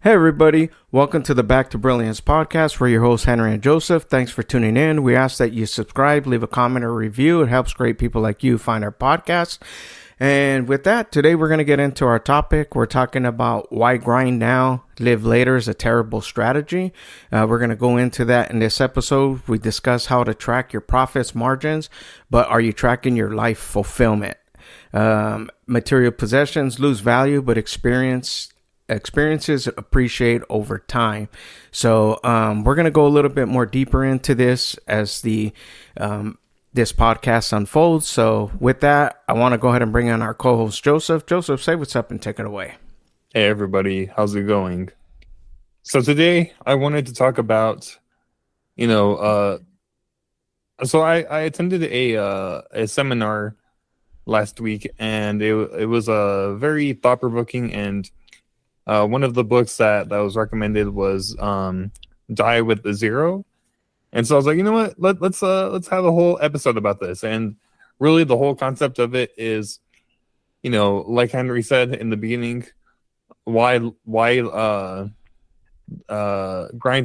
Hey everybody, welcome to the Back to Brilliance podcast. We're your hosts Henry and Joseph. Thanks for tuning in. We ask that you subscribe, leave a comment or review. It helps great people like you find our podcast. And with that, today we're going to get into our topic. We're talking about why grind now, live later is a terrible strategy. We're going to go into that in this episode. We discuss how to track your profits, margins, but are you tracking your life fulfillment? Material possessions lose value, but experiences appreciate over time. So we're going to go a little bit more deeper into this as this podcast unfolds. So with that, I want to go ahead and bring on our co-host Joseph. Joseph, say what's up and take it away. Hey everybody, how's it going? So today I wanted to talk about, so I attended a seminar last week, and it was very thought-provoking, and one of the books that was recommended was Die with the Zero. And so I was like, you know what? Let's have a whole episode about this. And really the whole concept of it is, like Henry said in the beginning, why grind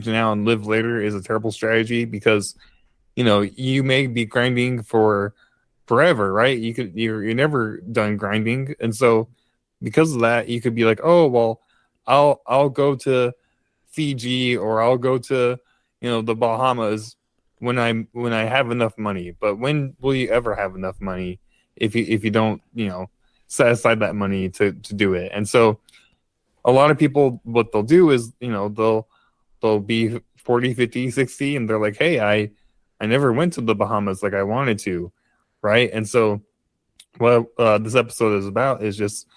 now and live later is a terrible strategy, because you may be grinding for forever, right? You're never done grinding. And so because of that, you could be like, oh well, I'll go to Fiji, or I'll go to the Bahamas when I have enough money. But when will you ever have enough money if you don't set aside that money to do it? And so a lot of people, what they'll do is they'll be 40, 50, 60, and they're like, hey, I never went to the Bahamas like I wanted to, right? And so what this episode is about is just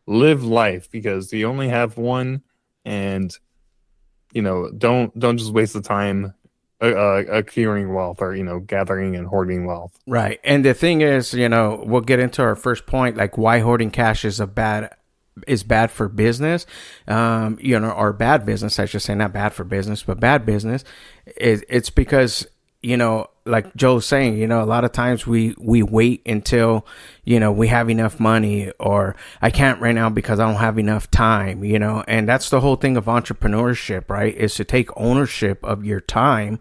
live life, because you only have one, and don't just waste the time accruing wealth, or gathering and hoarding wealth. Right. And the thing is, we'll get into our first point, like why hoarding cash is bad for business, or bad business, I should say, not bad for business, but bad business. It's because, like Joe's saying, a lot of times we wait until, we have enough money, or I can't right now because I don't have enough time, and that's the whole thing of entrepreneurship, right? Is to take ownership of your time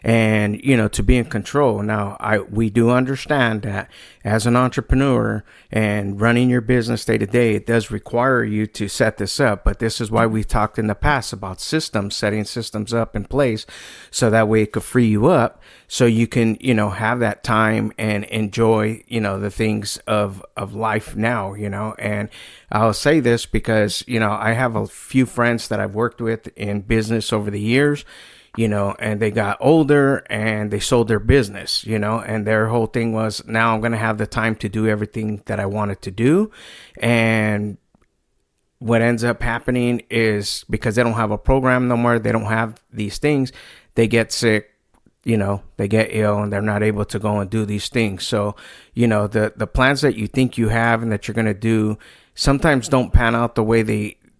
and, to be in control. Now, we do understand that as an entrepreneur and running your business day to day, it does require you to set this up. But this is why we've talked in the past about setting systems up in place, so that way it could free you up, so you can, have that time and enjoy, the things of life now, and I'll say this because, I have a few friends that I've worked with in business over the years, and they got older and they sold their business, and their whole thing was, now I'm going to have the time to do everything that I wanted to do. And what ends up happening is, because they don't have a program no more, they don't have these things, they get sick, they get ill, and they're not able to go and do these things. So, the plans that you think you have and that you're going to do sometimes don't pan out the way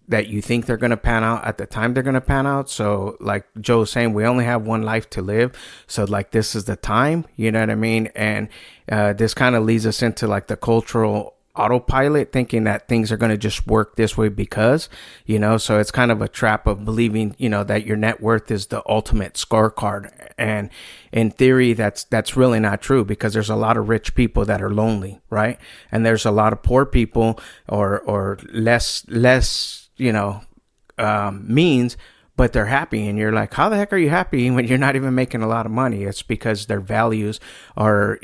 that you think they're going to pan out at the time they're going to pan out. So like Joe's saying, we only have one life to live. So like, this is the time, you know what I mean? And this kind of leads us into like the cultural autopilot, thinking that things are going to just work this way because, so it's kind of a trap of believing, that your net worth is the ultimate scorecard. And in theory, that's really not true, because there's a lot of rich people that are lonely, right? And there's a lot of poor people or less, means, but they're happy. And you're like, how the heck are you happy when you're not even making a lot of money? It's because their values are,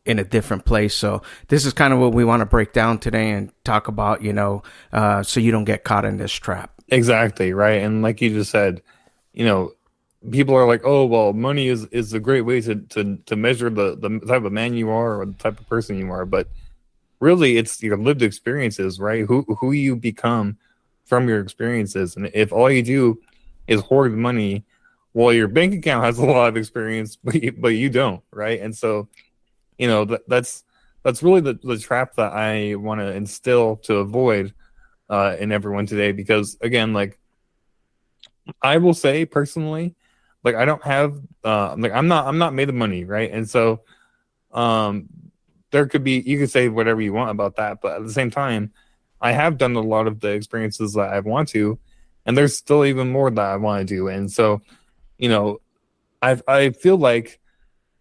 in a different place. So this is kind of what we want to break down today and talk about, so you don't get caught in this trap. Exactly, right. And like you just said, people are like, oh well, money is a great way to measure the type of man you are, or the type of person you are. But really, it's your lived experiences, right? Who you become from your experiences. And if all you do is hoard money, well, your bank account has a lot of experience, but you don't, right? And so, that's really the trap that I want to instill to avoid in everyone today. Because again, like, I will say personally, like, I don't have I'm not made of money, right? And so there could be, you could say whatever you want about that, but at the same time, I have done a lot of the experiences that I want to, and there's still even more that I want to do. And so, you know, I feel like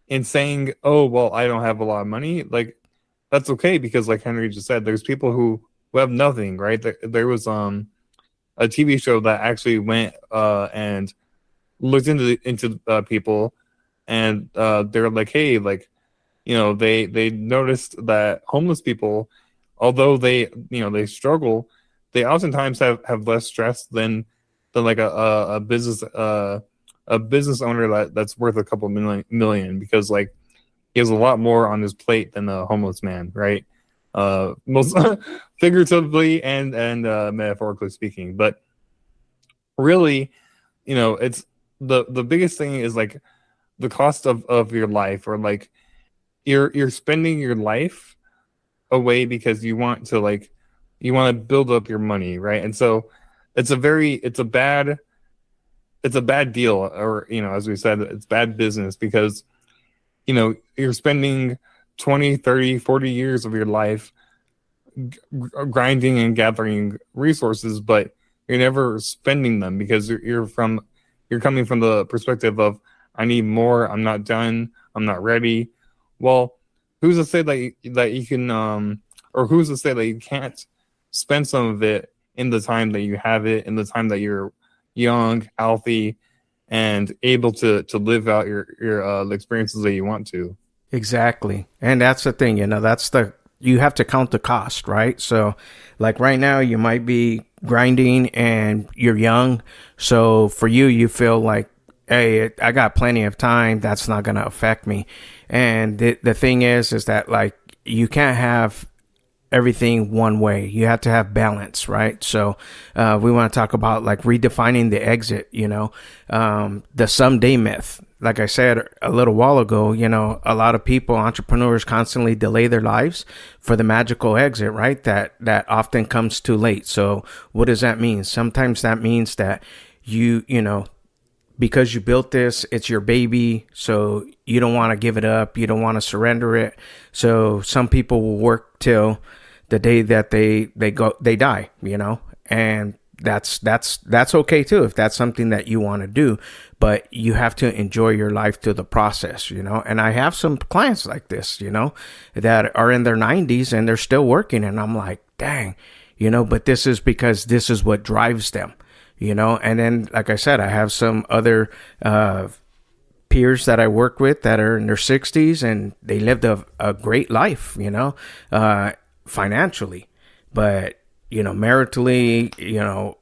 in saying, oh well, I don't have a lot of money, like that's okay, because like Henry just said, there's people who have nothing, right? There was a TV show that actually went and looked into people, and they're like, hey, like, they noticed that homeless people, although they struggle, they oftentimes have less stress than like a business owner that's worth a couple million, because like he has a lot more on his plate than a homeless man, right? Most figuratively and metaphorically speaking. But really, it's the biggest thing is like the cost of your life, or like you're spending your life away because you want to build up your money, right? And so it's a bad deal, or as we said, it's bad business, because you're spending 20, 30, 40 years of your life grinding and gathering resources, but you're never spending them, because you're coming from the perspective of, I need more, I'm not done, I'm not ready. Well, who's to say that you can or who's to say that you can't spend some of it in the time that you have it, in the time that you're young, healthy, and able to live out your the experiences that you want to. Exactly. And that's the thing, you have to count the cost, right? So, like right now, you might be grinding and you're young. So, for you, you feel like, hey, I got plenty of time. That's not going to affect me. And the thing is that, like, you can't have everything one way. You have to have balance, right? So we want to talk about like redefining the exit, the someday myth. Like I said a little while ago, a lot of people, entrepreneurs, constantly delay their lives for the magical exit, right? That often comes too late. So what does that mean? Sometimes that means that because you built this, it's your baby, so you don't want to give it up, you don't want to surrender it. So some people will work till the day that they die, and that's okay too if that's something that you want to do, but you have to enjoy your life to the process, and I have some clients like this, that are in their 90s and they're still working, and I'm like, dang, but this is because this is what drives them, and then, like I said, I have some other peers that I work with that are in their 60s and they lived a great life, financially, but maritally,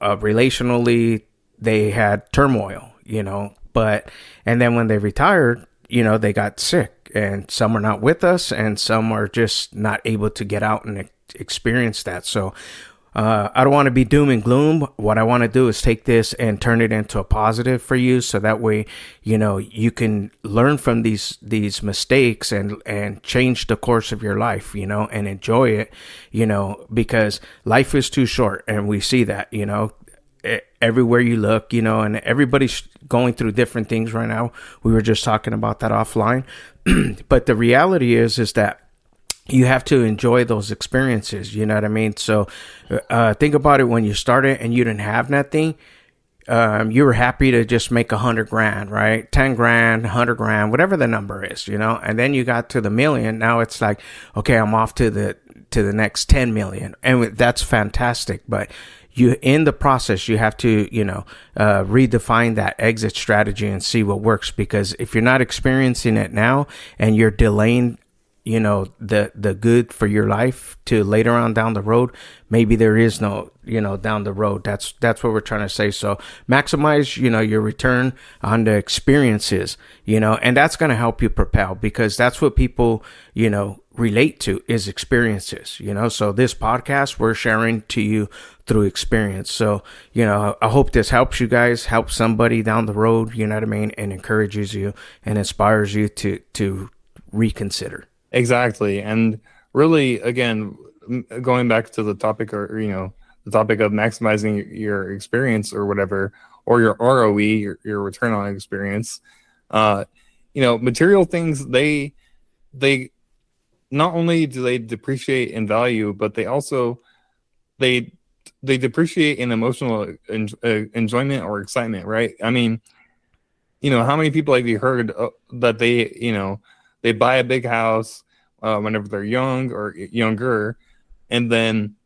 relationally, they had turmoil, but and then when they retired, they got sick, and some are not with us and some are just not able to get out and experience that. So I don't want to be doom and gloom. What I want to do is take this and turn it into a positive for you, so that way, you can learn from these mistakes and change the course of your life, and enjoy it, because life is too short, and we see that, everywhere you look, and everybody's going through different things right now. We were just talking about that offline, but the reality is that you have to enjoy those experiences. You know what I mean? So think about it. When you started and you didn't have nothing, you were happy to just make 100 grand, right? 10 grand, 100 grand, whatever the number is, and then you got to the million. Now it's like, okay, I'm off to the next 10 million. And that's fantastic. But in the process, you have to, redefine that exit strategy and see what works. Because if you're not experiencing it now and you're delaying the good for your life to later on down the road, maybe there is no down the road. That's what we're trying to say. So maximize your return on the experiences, and that's going to help you propel, because that's what people relate to is experiences. So this podcast we're sharing to you through experience. So I hope this helps you guys, help somebody down the road, you know what I mean, and encourages you and inspires you to reconsider. Exactly. And really, again, going back to the topic, or the topic of maximizing your experience or whatever, or your ROE, your return on experience. uh Material things, they not only do they depreciate in value, but they they depreciate in emotional enjoyment or excitement, right? I mean, how many people have you heard that they buy a big house whenever they're young or younger, and then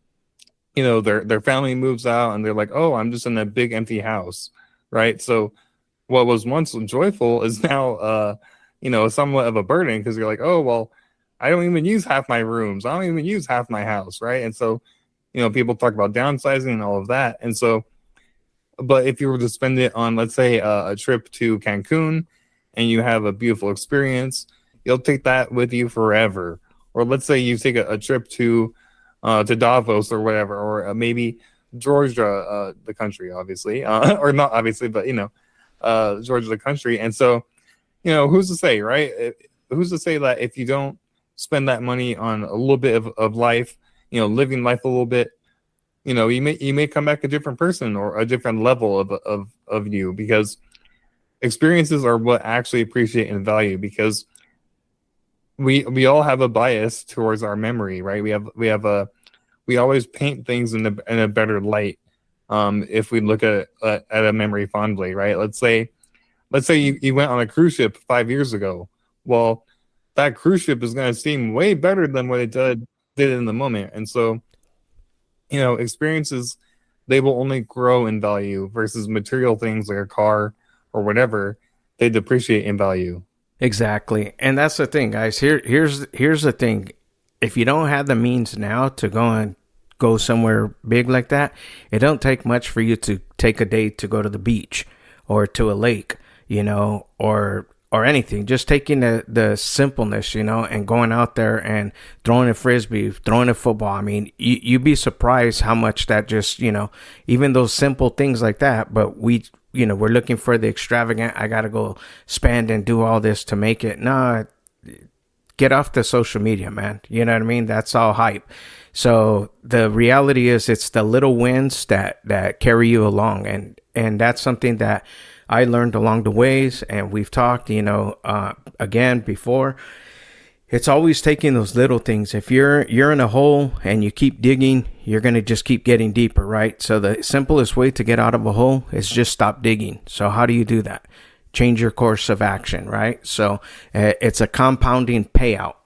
their family moves out and they're like, oh, I'm just in a big empty house, right? So what was once joyful is now somewhat of a burden, because you're like, oh well, I don't even use half my rooms, I don't even use half my house, right? And so people talk about downsizing and all of that. And so, but if you were to spend it on, let's say, a trip to Cancun, and you have a beautiful experience, you'll take that with you forever. Or let's say you take a trip to Davos or whatever, or maybe Georgia, the country, obviously, or not obviously, but Georgia, the country. And so, who's to say, right? Who's to say that if you don't spend that money on a little bit of life, living life a little bit, you may come back a different person or a different level of you, because experiences are what actually appreciate and value, because we all have a bias towards our memory, right? We always paint things in a better light, if we look at a memory fondly, right? Let's say you went on a cruise ship 5 years ago. Well, that cruise ship is going to seem way better than what it did in the moment. And so, experiences, they will only grow in value, versus material things like a car or whatever, they depreciate in value. Exactly. And that's the thing, guys. Here's the thing. If you don't have the means now to go somewhere big like that, it don't take much for you to take a day to go to the beach or to a lake, or anything. Just taking the simpleness, and going out there and throwing a frisbee, throwing a football. I mean, you'd be surprised how much that just, even those simple things like that. But we're looking for the extravagant. I got to go spend and do all this to make it. Nah, get off the social media, man. You know what I mean? That's all hype. So the reality is, it's the little wins that carry you along. And that's something that I learned along the ways. And we've talked, again before. It's always taking those little things. If you're in a hole and you keep digging, you're going to just keep getting deeper, right? So the simplest way to get out of a hole is just stop digging. So how do you do that? Change your course of action, right? So it's a compounding payout,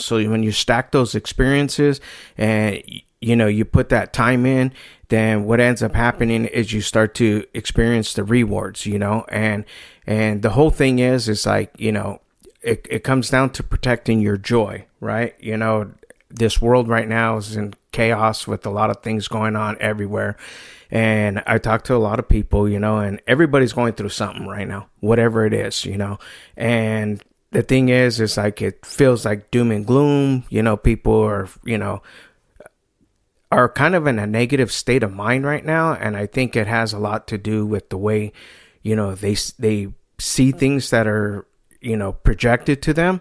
so when you stack those experiences and you put that time in, then what ends up happening is you start to experience the rewards, and the whole thing is like, it comes down to protecting your joy, right? This world right now is in chaos with a lot of things going on everywhere. And I talk to a lot of people, and everybody's going through something right now, whatever it is, and the thing is like, it feels like doom and gloom. People are kind of in a negative state of mind right now. And I think it has a lot to do with the way, they see things that are, projected to them,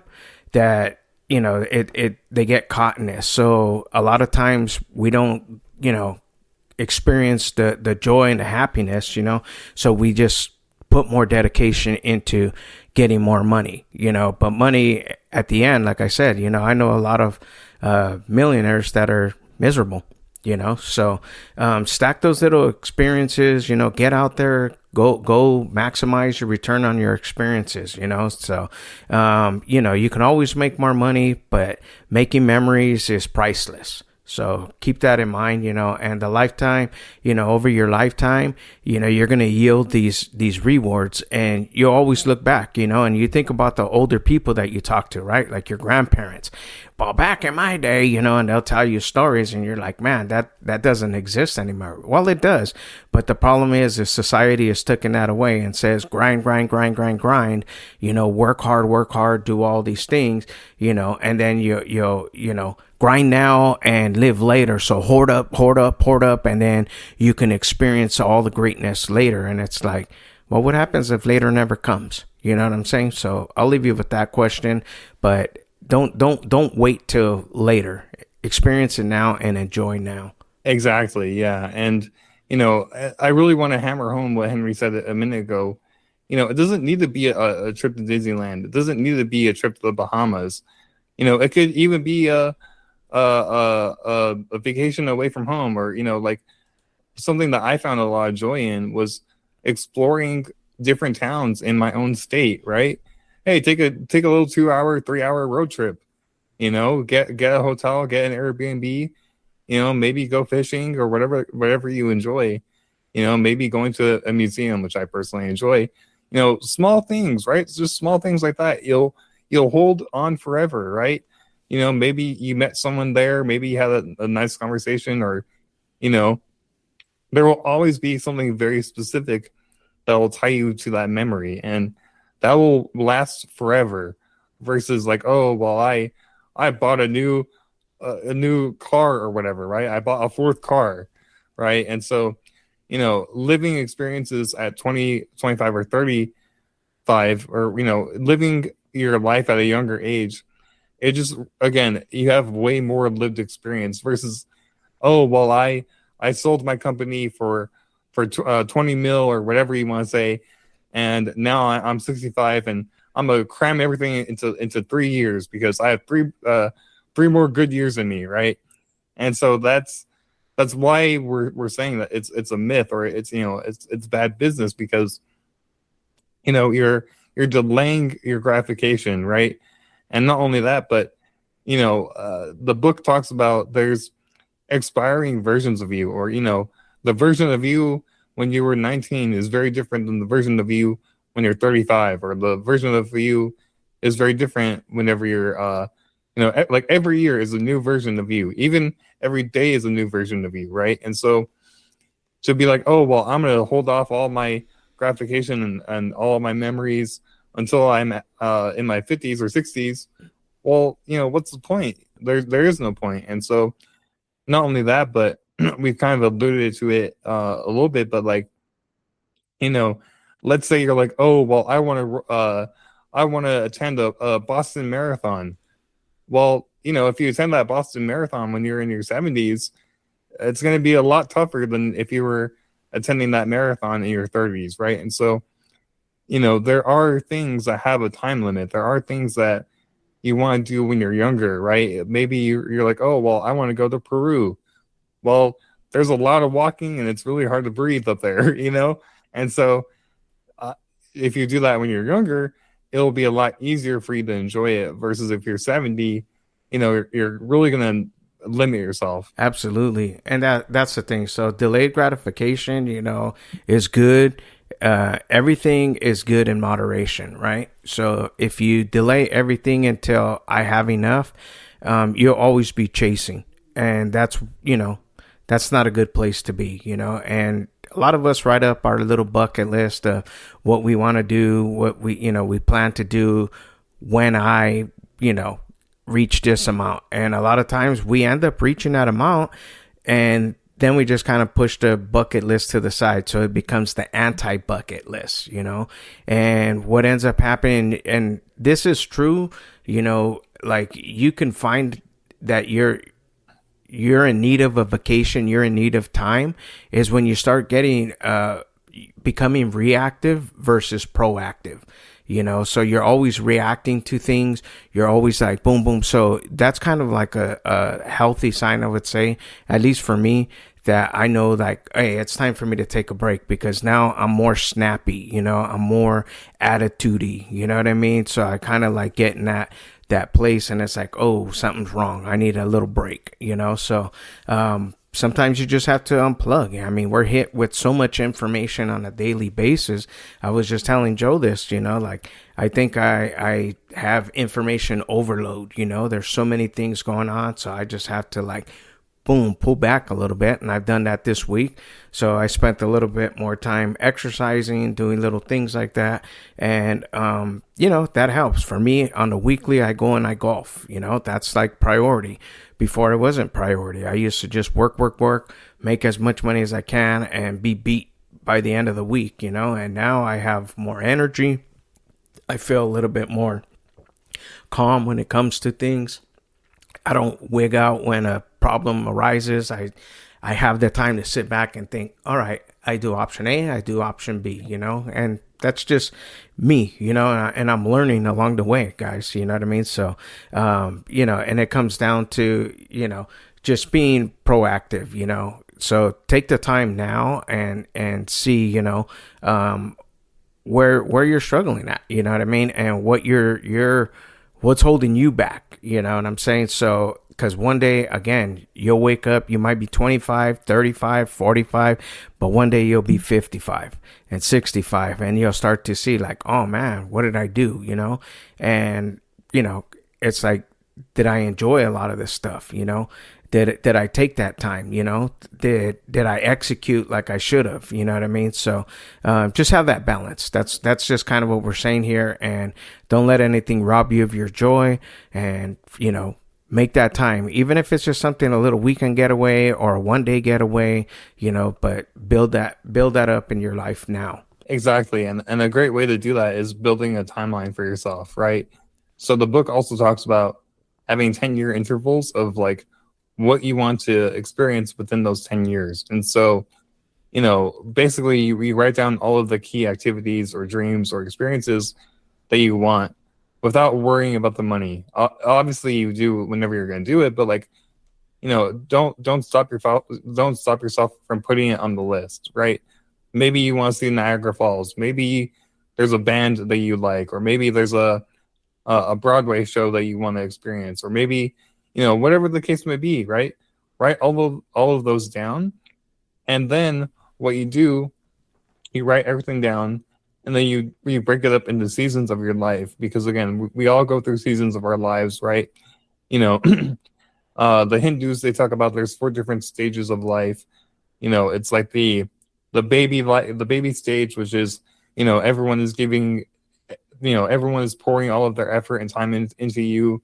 that, they get caught in this. So a lot of times we don't, experience the joy and the happiness, so we just put more dedication into getting more money, but money at the end, like I said, I know a lot of millionaires that are miserable, so stack those little experiences, get out there, go maximize your return on your experiences, so you can always make more money, but making memories is priceless. So keep that in mind, and the lifetime, over your lifetime, you're going to yield these rewards, and you always look back, and you think about the older people that you talk to, right? Like your grandparents. Well, back in my day, and they'll tell you stories, and you're like, man, that doesn't exist anymore. Well, it does. But the problem is society has taken that away and says, grind, grind, grind, grind, grind, work hard, do all these things, and then you grind now and live later. So hoard up, and then you can experience all the greatness later. And it's like, well, what happens if later never comes? You know what I'm saying? So I'll leave you with that question, but don't wait till later. Experience it now and enjoy now. Exactly. Yeah. And, I really want to hammer home what Henry said a minute ago. It doesn't need to be a trip to Disneyland. It doesn't need to be a trip to the Bahamas. It could even be a vacation away from home, or, like something that I found a lot of joy in was exploring different towns in my own state, right? Hey, take a little 2 hour, 3 hour road trip, get a hotel, get an Airbnb, maybe go fishing or whatever you enjoy, maybe going to a museum, which I personally enjoy, small things, right? It's just small things like that. You'll hold on forever, right? Maybe you met someone there, maybe you had a nice conversation, or, you know, there will always be something very specific that will tie you to that memory, and that will last forever versus like, oh, well, I bought a new car or whatever, right? I bought a fourth car, right? And so, living experiences at 20, 25, or 35, or, living your life at a younger age, it just, again, you have way more lived experience versus, oh, well, I sold my company for 20 mil or whatever you want to say, and now I'm 65 and I'm gonna cram everything into 3 years because I have three more good years in me, right? And so that's why we're saying that it's a myth, or it's bad business, because you're delaying your gratification, right? And not only that, but the book talks about there's expiring versions of you, or the version of you when you were 19 is very different than the version of you when you're 35, or the version of you is very different whenever you're like every year is a new version of you, even every day is a new version of you, right? And so to be like, oh, well, I'm going to hold off all my gratification and all of my memories until I'm in my 50s or 60s, well, what's the point? There is no point. And so not only that, but we've kind of alluded to it a little bit, but like, you know, let's say you're like, oh, well, I want to attend a Boston Marathon. Well, if you attend that Boston Marathon when you're in your 70s, it's going to be a lot tougher than if you were attending that marathon in your 30s, right? And so, there are things that have a time limit. There are things that you want to do when you're younger, right? Maybe you're like, oh, well, I want to go to Peru. Well, there's a lot of walking and it's really hard to breathe up there, And so, uh, if you do that when you're younger, it'll be a lot easier for you to enjoy it versus if you're 70, you're really going to limit yourself. Absolutely. And that's the thing. So delayed gratification, is good. Everything is good in moderation, right? So if you delay everything until I have enough, you'll always be chasing. And that's not a good place to be, and a lot of us write up our little bucket list of what we want to do, what we plan to do when I, reach this amount. And a lot of times we end up reaching that amount, and then we just kind of push the bucket list to the side. So it becomes the anti-bucket list, and what ends up happening, and this is true, like you can find that you're in need of a vacation, you're in need of time, is when you start getting becoming reactive versus proactive. So you're always reacting to things, you're always like boom boom. So that's kind of like a healthy sign, I would say, at least for me, that I know like, hey, it's time for me to take a break, because now I'm more snappy, I'm more attitudey, you know what I mean? So I kind of like get in that place, and it's like, oh, something's wrong, I need a little break, so sometimes you just have to unplug. I mean, we're hit with so much information on a daily basis. I was just telling Joe this, like I think I have information overload, there's so many things going on. So I just have to like, boom, pull back a little bit. And I've done that this week. So I spent a little bit more time exercising, doing little things like that. And, that helps. For me, on the weekly, I go and I golf. That's like priority. Before it wasn't priority. I used to just work, make as much money as I can, and be beat by the end of the week, and now I have more energy. I feel a little bit more calm when it comes to things. I don't wig out when a problem arises. I have the time to sit back and think, all right, I do option A, I do option B, and that's just me, and I'm learning along the way, guys, you know what I mean? So, and it comes down to, just being proactive, So take the time now and see, where you're struggling at, you know what I mean, and what you're what's holding you back, you know what I'm saying? So because one day again you'll wake up, you might be 25, 35, 45, but one day you'll be 55 and 65, and you'll start to see like, oh man, what did I do, and it's like, did I enjoy a lot of this stuff, did I take that time? Did I execute like I should have? You know what I mean? So just have that balance. That's just kind of what we're saying here, and don't let anything rob you of your joy. And make that time, even if it's just something, a little weekend getaway or a 1 day getaway. But build that up in your life now. Exactly. And a great way to do that is building a timeline for yourself, right? So the book also talks about having 10-year intervals of like what you want to experience within those 10 years. And so, basically we write down all of the key activities or dreams or experiences that you want without worrying about the money. Obviously you do whenever you're going to do it, but like, don't stop yourself from putting it on the list, right? Maybe you want to see Niagara Falls. Maybe there's a band that you like, or maybe there's a Broadway show that you want to experience, or maybe, whatever the case may be, right? Write all of those down. And then what you do, you write everything down, and then you break it up into seasons of your life. Because again, we all go through seasons of our lives, right? The Hindus, they talk about there's 4 different stages of life. It's like the baby stage, which is, everyone is giving, everyone is pouring all of their effort and time into you.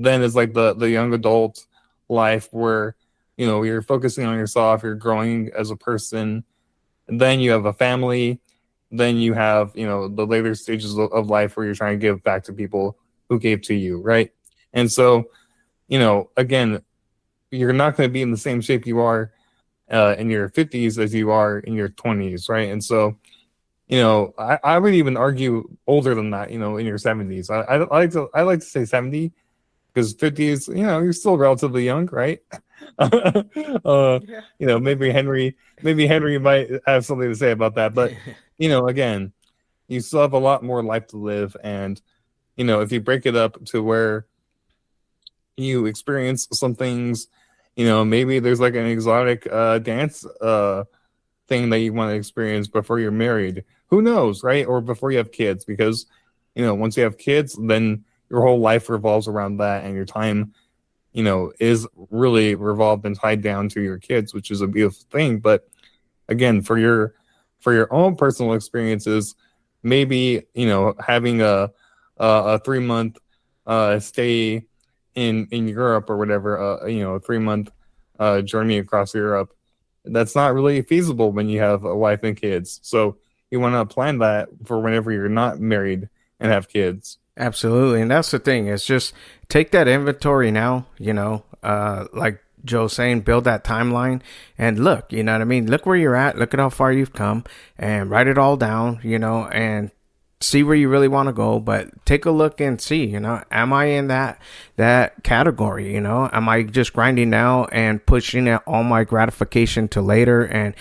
Then it's like the young adult life where, you're focusing on yourself, you're growing as a person. And then you have a family. Then you have, the later stages of life where you're trying to give back to people who gave to you, right? And so, again, you're not going to be in the same shape you are in your 50s as you are in your 20s, right? And so, I would even argue older than that, in your 70s. I like to say 70, because 50s, you're still relatively young, right? Maybe Henry might have something to say about that, but again, you still have a lot more life to live. And if you break it up to where you experience some things, maybe there's like an exotic dance thing that you want to experience before you're married, who knows, right? Or before you have kids, because once you have kids, then your whole life revolves around that, and your time is really revolved and tied down to your kids, which is a beautiful thing. But again, for your own personal experiences, maybe having a 3-month stay in Europe or whatever, a 3-month journey across Europe, that's not really feasible when you have a wife and kids. So you want to plan that for whenever you're not married and have kids. Absolutely. And that's the thing. It's just take that inventory now, like Joe's saying, build that timeline and look, you know what I mean? Look where you're at, look at how far you've come, and write it all down, and see where you really want to go. But take a look and see, am I in that category? Am I just grinding now and pushing out all my gratification to later, and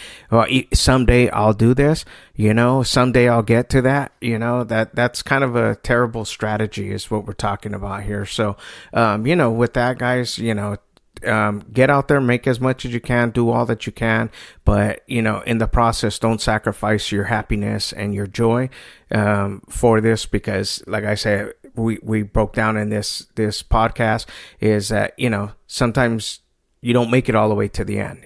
someday I'll do this, someday I'll get to that, that's kind of a terrible strategy is what we're talking about here. So with that, guys, get out there, make as much as you can, do all that you can, but in the process, don't sacrifice your happiness and your joy for this, because like I said, we broke down in this podcast is that sometimes you don't make it all the way to the end,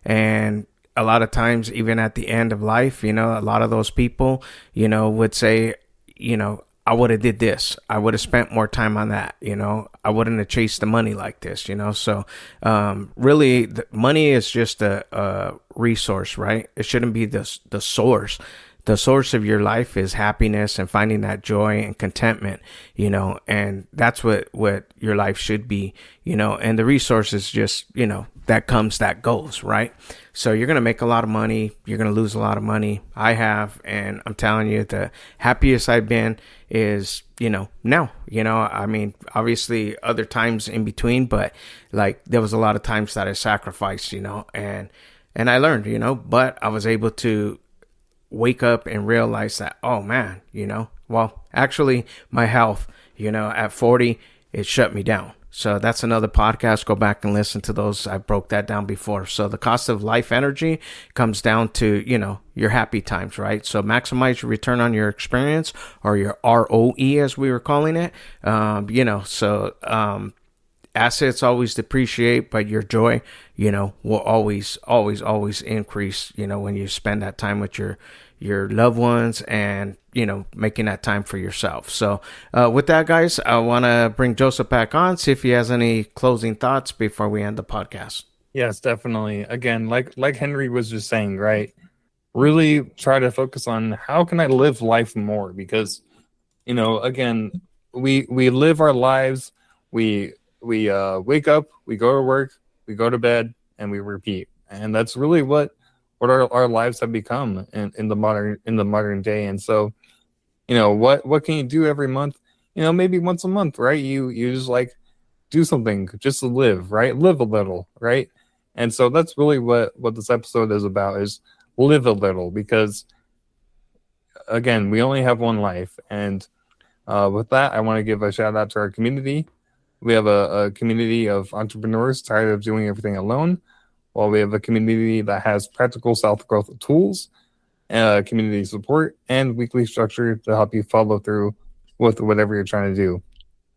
and a lot of times, even at the end of life, a lot of those people would say, I would have did this. I would have spent more time on that. I wouldn't have chased the money like this. So really, the money is just a resource, right? It shouldn't be the source. the source of your life is happiness and finding that joy and contentment, and that's what your life should be, and the resources just, that comes, that goes, right? So you're going to make a lot of money. You're going to lose a lot of money. I have, and I'm telling you, the happiest I've been is, now, I mean, obviously other times in between, but like there was a lot of times that I sacrificed, and I learned, but I was able to wake up and realize that, oh man, well, actually my health, at 40, it shut me down. So that's another podcast. Go back and listen to those. I broke that down before. So the cost of life energy comes down to, your happy times, right? So maximize your return on your experience, or your ROE as we were calling it. Assets always depreciate, but your joy, will always increase, when you spend that time with your loved ones and, making that time for yourself. So with that, guys, I want to bring Joseph back on, see if he has any closing thoughts before we end the podcast. Yes, definitely. Again, like Henry was just saying, right? Really try to focus on how can I live life more, because, again, we live our lives. We wake up, we go to work, we go to bed, and we repeat. And that's really what our lives have become in the modern day. And so, what can you do every month? Maybe once a month, right? You just like do something just to live, right? Live a little, right? And so that's really what this episode is about, is live a little, because again, we only have one life. And with that, I want to give a shout out to our community. We have a community of entrepreneurs tired of doing everything alone, while we have a community that has practical self-growth tools, community support, and weekly structure to help you follow through with whatever you're trying to do.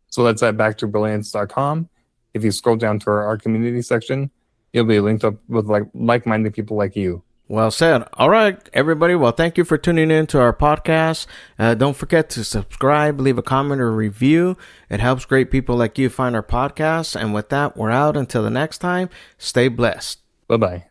So that's at backtobrilliance.com. If you scroll down to our community section, you'll be linked up with like-minded people like you. Well said. All right, everybody. Well, thank you for tuning in to our podcast. Don't forget to subscribe, leave a comment or review. It helps great people like you find our podcast. And with that, we're out until the next time. Stay blessed. Bye-bye.